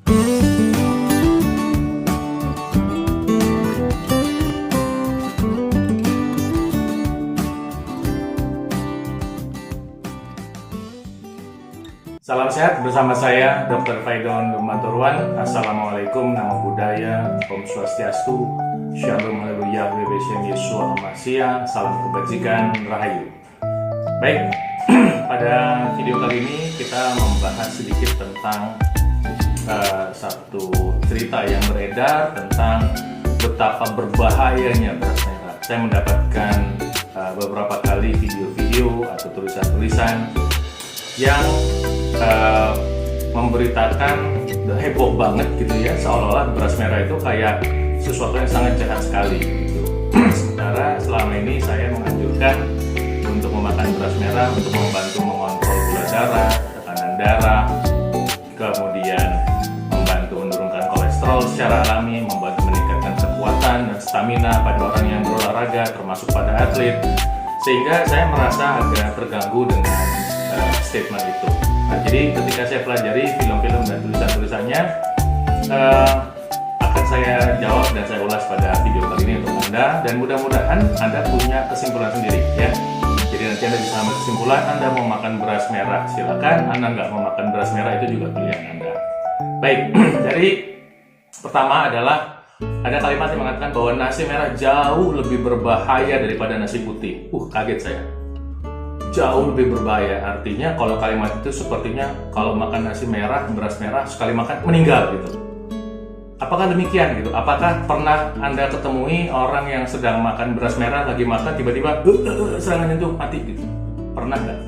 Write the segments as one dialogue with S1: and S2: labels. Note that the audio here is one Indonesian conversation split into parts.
S1: Salam sehat bersama saya Dr. Faidon Lumaturuan. Assalamualaikum, Namo Buddhaya, Om Swastiastu, Shalom Haleluya, Bebeshem Yesua Amasia, salam kebajikan, Rahayu. Baik, pada video kali ini kita membahas sedikit tentang satu cerita yang beredar tentang betapa berbahayanya beras merah. Saya mendapatkan beberapa kali video-video atau tulisan-tulisan yang memberitakan heboh banget gitu ya, seolah-olah beras merah itu kayak sesuatu yang sangat jahat sekali gitu. Sementara selama ini saya menganjurkan untuk memakan beras merah untuk membantu mengontrol gula darah, tekanan darah, kemudian membantu menurunkan kolesterol secara alami, membantu meningkatkan kekuatan dan stamina pada orang yang berolahraga, termasuk pada atlet. Sehingga saya merasa agak terganggu dengan statement itu. Nah, jadi ketika saya pelajari film-film dan tulisan-tulisannya, akan saya jawab dan saya ulas pada video kali ini untuk Anda, dan mudah-mudahan Anda punya kesimpulan sendiri ya. Jadi nanti Anda bisa ambil kesimpulan. Anda mau makan beras merah silakan, Anda nggak mau makan beras merah itu juga pilihan Anda. Baik, jadi pertama adalah ada kalimat yang mengatakan bahwa nasi merah jauh lebih berbahaya daripada nasi putih. Kaget saya. Jauh lebih berbahaya, artinya kalau kalimat itu sepertinya kalau makan nasi merah, beras merah, sekali makan meninggal gitu. Apakah demikian gitu? Apakah pernah Anda ketemui orang yang sedang makan beras merah, lagi makan tiba-tiba serangan jantung mati gitu? Pernah nggak?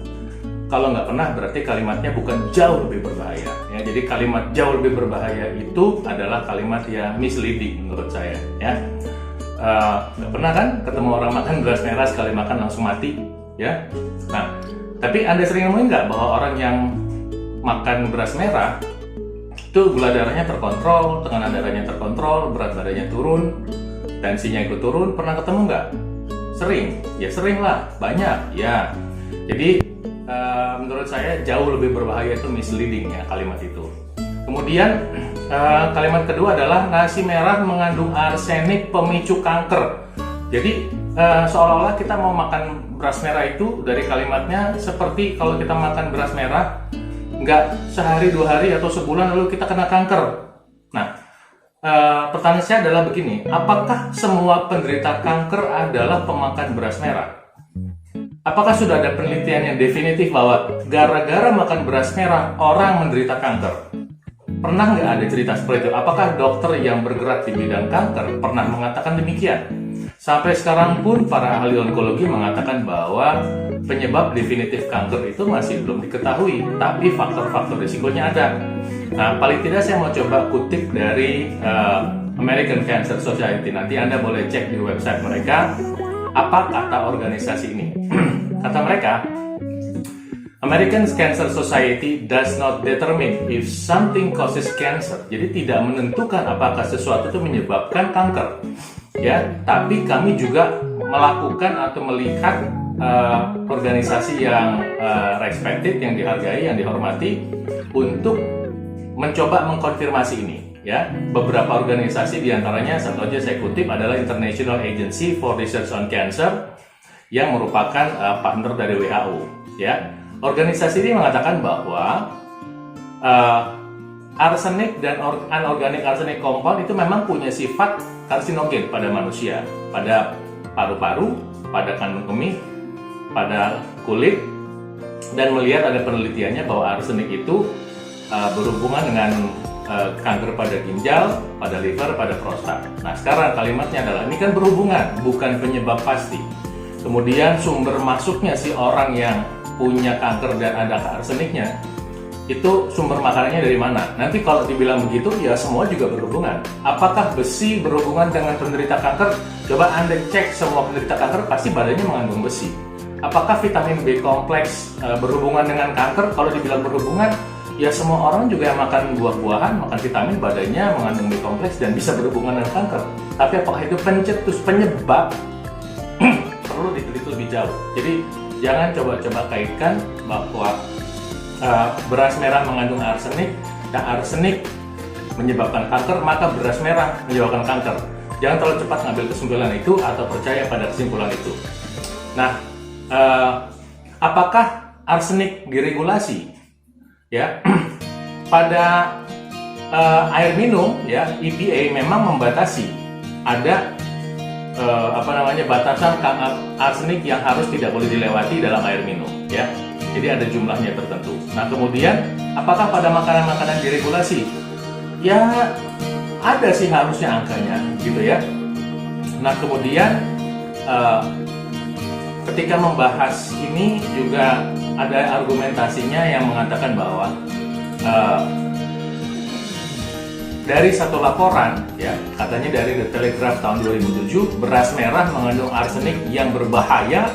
S1: Kalau nggak pernah berarti kalimatnya bukan jauh lebih berbahaya ya. Jadi kalimat jauh lebih berbahaya itu adalah kalimat yang misleading menurut saya ya. Nggak pernah kan ketemu orang makan beras merah sekali makan langsung mati ya. Nah, tapi Anda sering nemuin nggak bahwa orang yang makan beras merah itu gula darahnya terkontrol, tekanan darahnya terkontrol, berat badannya turun, tensinya ikut turun? Pernah ketemu nggak? Sering? Ya sering lah, banyak ya. Jadi menurut saya jauh lebih berbahaya itu misleading ya kalimat itu. Kemudian kalimat kedua adalah nasi merah mengandung arsenik pemicu kanker. Jadi seolah-olah kita mau makan beras merah itu dari kalimatnya seperti kalau kita makan beras merah nggak sehari, 2 hari, atau sebulan lalu kita kena kanker. Nah, pertanyaan saya adalah begini, apakah semua penderita kanker adalah pemakan beras merah? Apakah sudah ada penelitian yang definitif bahwa gara-gara makan beras merah orang menderita kanker? Pernah nggak ada cerita seperti itu? Apakah dokter yang bergerak di bidang kanker pernah mengatakan demikian? Sampai sekarang pun para ahli onkologi mengatakan bahwa penyebab definitif kanker itu masih belum diketahui, tapi faktor-faktor risikonya ada. Nah, paling tidak saya mau coba kutip dari American Cancer Society. Nanti Anda boleh cek di website mereka apa kata organisasi ini. Kata mereka, American Cancer Society does not determine if something causes cancer. Jadi tidak menentukan apakah sesuatu itu menyebabkan kanker. Ya, tapi kami juga melakukan atau melihat organisasi yang respected, yang dihargai, yang dihormati untuk mencoba mengkonfirmasi ini. Ya, beberapa organisasi diantaranya satu aja saya kutip adalah International Agency for Research on Cancer yang merupakan partner dari WHO. Ya, organisasi ini mengatakan bahwa arsenik dan anorganik arsenik compound itu memang punya sifat karsinogen pada manusia, pada paru-paru, pada kandung kemih, pada kulit, dan melihat ada penelitiannya bahwa arsenik itu berhubungan dengan kanker pada ginjal, pada liver, pada prostat. Nah, sekarang kalimatnya adalah ini kan berhubungan, bukan penyebab pasti. Kemudian sumber masuknya si orang yang punya kanker dan ada arseniknya itu sumber makanannya dari mana? Nanti kalau dibilang begitu, ya semua juga berhubungan. Apakah besi berhubungan dengan penderita kanker? Coba Anda cek semua penderita kanker, pasti badannya mengandung besi. Apakah vitamin B kompleks berhubungan dengan kanker? Kalau dibilang berhubungan, ya semua orang juga yang makan buah-buahan, makan vitamin, badannya mengandung B kompleks dan bisa berhubungan dengan kanker. Tapi apakah itu pencetus penyebab? Perlu diteliti lebih jauh. Jadi jangan coba-coba kaitkan bahwa beras merah mengandung arsenik, dan arsenik menyebabkan kanker, maka beras merah menyebabkan kanker. Jangan terlalu cepat ngambil kesimpulan itu atau percaya pada kesimpulan itu. Nah, apakah arsenik diregulasi? Ya, pada air minum, ya, EPA memang membatasi ada batasan arsenik yang harus tidak boleh dilewati dalam air minum, ya. Jadi ada jumlahnya tertentu. Nah, kemudian apakah pada makanan-makanan diregulasi? Ya, ada sih harusnya angkanya, gitu ya. Nah, kemudian ketika membahas ini juga ada argumentasinya yang mengatakan bahwa dari satu laporan, ya, katanya dari The Telegraph tahun 2007, beras merah mengandung arsenik yang berbahaya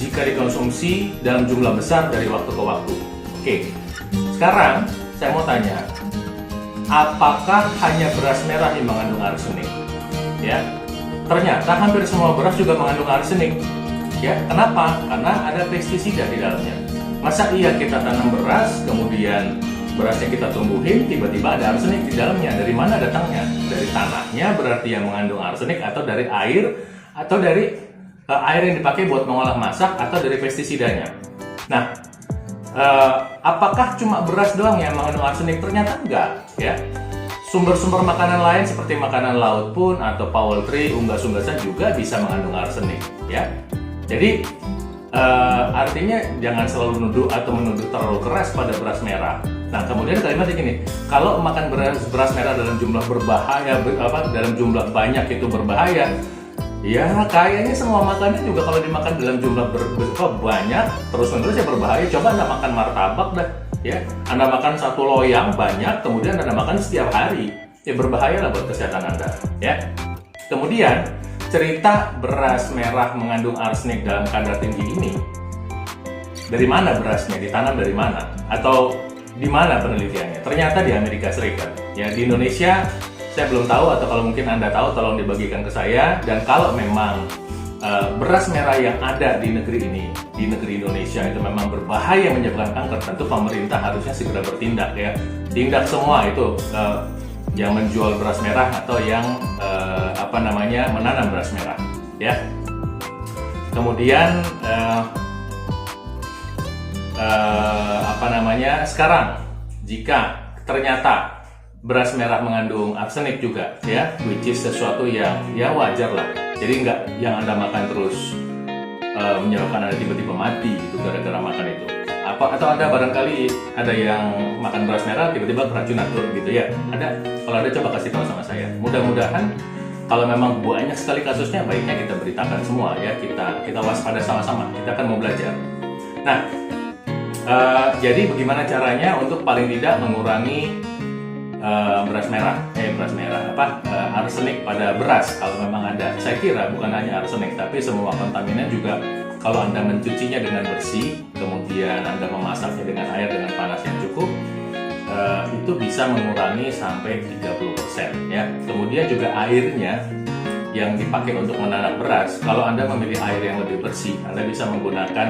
S1: jika dikonsumsi dalam jumlah besar dari waktu ke waktu. Oke, sekarang saya mau tanya, apakah hanya beras merah yang mengandung arsenik? Ya, ternyata hampir semua beras juga mengandung arsenik. Ya, kenapa? Karena ada pestisida di dalamnya. Masa iya kita tanam beras, kemudian berasnya kita tumbuhin, tiba-tiba ada arsenik di dalamnya? Dari mana datangnya? Dari tanahnya berarti yang mengandung arsenik, atau dari air, atau dari air yang dipakai buat mengolah masak, atau dari pestisidanya. Nah, apakah cuma beras doang yang mengandung arsenik? Ternyata enggak, ya. Sumber-sumber makanan lain seperti makanan laut pun atau poultry, unggas-unggasan juga bisa mengandung arsenik, ya. Jadi artinya jangan selalu menuduh atau menuduh terlalu keras pada beras merah. Nah, kemudian kalimatnya gini, kalau makan beras merah dalam jumlah berbahaya, dalam jumlah banyak itu berbahaya, ya kayaknya semua makanan juga kalau dimakan dalam jumlah banyak terus-menerus ya berbahaya. Coba Anda makan martabak dah, ya. Anda makan satu loyang banyak, kemudian Anda makan setiap hari, ya berbahaya lah buat kesehatan Anda, ya. Kemudian cerita beras merah mengandung arsenik dalam kadar tinggi ini, dari mana berasnya, ditanam dari mana, atau di mana penelitiannya? Ternyata di Amerika Serikat. Ya, di Indonesia saya belum tahu, atau kalau mungkin Anda tahu tolong dibagikan ke saya. Dan kalau memang beras merah yang ada di negeri ini, di negeri Indonesia itu memang berbahaya menyebabkan kanker, tentu pemerintah harusnya segera bertindak, ya. Tindak semua itu yang menjual beras merah atau yang menanam beras merah, ya. Kemudian sekarang jika ternyata beras merah mengandung arsenik juga, ya, which is sesuatu yang ya wajar lah. Jadi nggak yang Anda makan terus menyebabkan Anda tiba-tiba mati itu gara-gara makan itu. Atau Anda barangkali ada yang makan beras merah tiba-tiba keracunan tuh, gitu ya. Ada. Kalau ada coba kasih tahu sama saya. Mudah-mudahan kalau memang banyak sekali kasusnya, baiknya kita beritakan semua, ya. Kita waspada sama-sama. Kita akan mau belajar. Nah, jadi bagaimana caranya untuk paling tidak mengurangi arsenik pada beras kalau memang ada? Saya kira bukan hanya arsenik, tapi semua kontaminan juga. Kalau Anda mencucinya dengan bersih, kemudian Anda memasaknya dengan air dengan panas yang cukup, itu bisa mengurangi sampai 30%, ya. Kemudian juga airnya yang dipakai untuk menanam beras, kalau Anda memilih air yang lebih bersih, Anda bisa menggunakan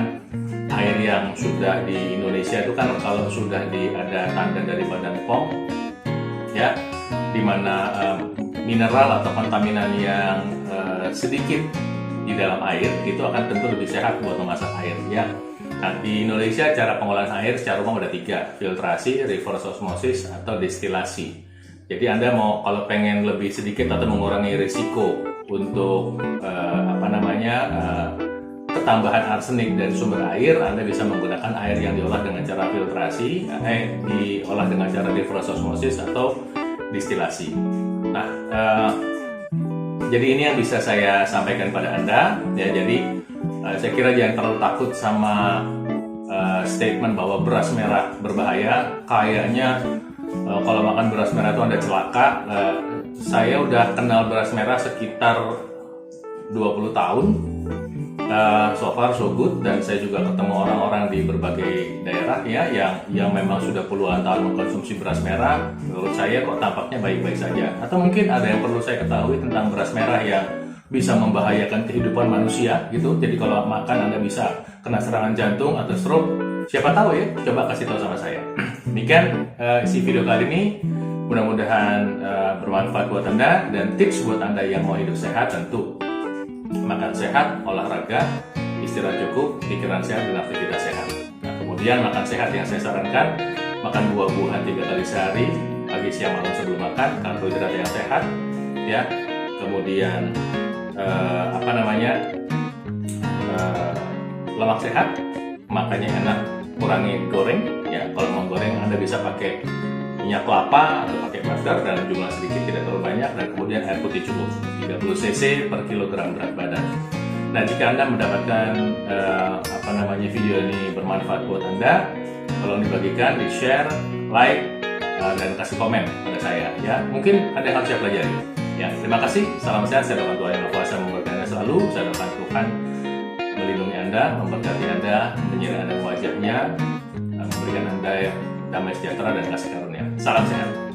S1: air yang sudah di Indonesia itu kan kalau sudah ada tanda dari Badan POM, ya, di mana mineral atau kontaminan yang sedikit di dalam air itu akan tentu lebih sehat buat memasak air, ya. Nah, di Indonesia cara pengolahan air secara umum ada 3, filtrasi, reverse osmosis, atau destilasi. Jadi Anda mau kalau pengen lebih sedikit atau mengurangi risiko untuk ketambahan arsenik dari sumber air, Anda bisa menggunakan air yang diolah dengan cara filtrasi, diolah dengan cara reverse osmosis atau destilasi. Nah, jadi ini yang bisa saya sampaikan pada Anda, ya. Jadi saya kira jangan terlalu takut sama statement bahwa beras merah berbahaya. Kayaknya kalau makan beras merah itu Anda celaka. Saya udah kenal beras merah sekitar 20 tahun. So far so good, dan saya juga ketemu orang-orang di berbagai daerah, ya, yang memang sudah puluhan tahun mengkonsumsi beras merah. Menurut saya kok tampaknya baik-baik saja. Atau mungkin ada yang perlu saya ketahui tentang beras merah yang bisa membahayakan kehidupan manusia, gitu. Jadi kalau makan Anda bisa kena serangan jantung atau stroke. Siapa tahu, ya, coba kasih tahu sama saya. Demikian isi video kali ini. Mudah-mudahan bermanfaat buat Anda, dan tips buat Anda yang mau hidup sehat tentu makan sehat, olahraga, istirahat cukup, pikiran sehat, dan aktivitas sehat. Nah, kemudian makan sehat yang saya sarankan, makan buah-buahan 3 kali sehari, pagi, siang, malam sebelum makan, karbohidrat yang sehat, ya. Kemudian lemak sehat, makanya enak, kurangi goreng, ya. Kalau mau goreng Anda bisa pakai minyak kelapa atau pakai butter dalam jumlah sedikit, tidak terlalu banyak, dan kemudian air putih cukup 30 cc per kilogram berat badan. Nah, jika Anda mendapatkan video ini bermanfaat buat Anda, tolong dibagikan, di-share, like, dan kasih komen pada saya, ya. Mungkin ada yang harus saya pelajari. Ya, terima kasih. Salam sehat. Saya doakan Tuhan Yang Maha Kuasa memberkati Anda selalu. Saya doakan Tuhan melindungi Anda, memberkati Anda, menyertai Anda wajahnya, memberikan Anda damai sejahtera dan kasih karunia. Salam sehat.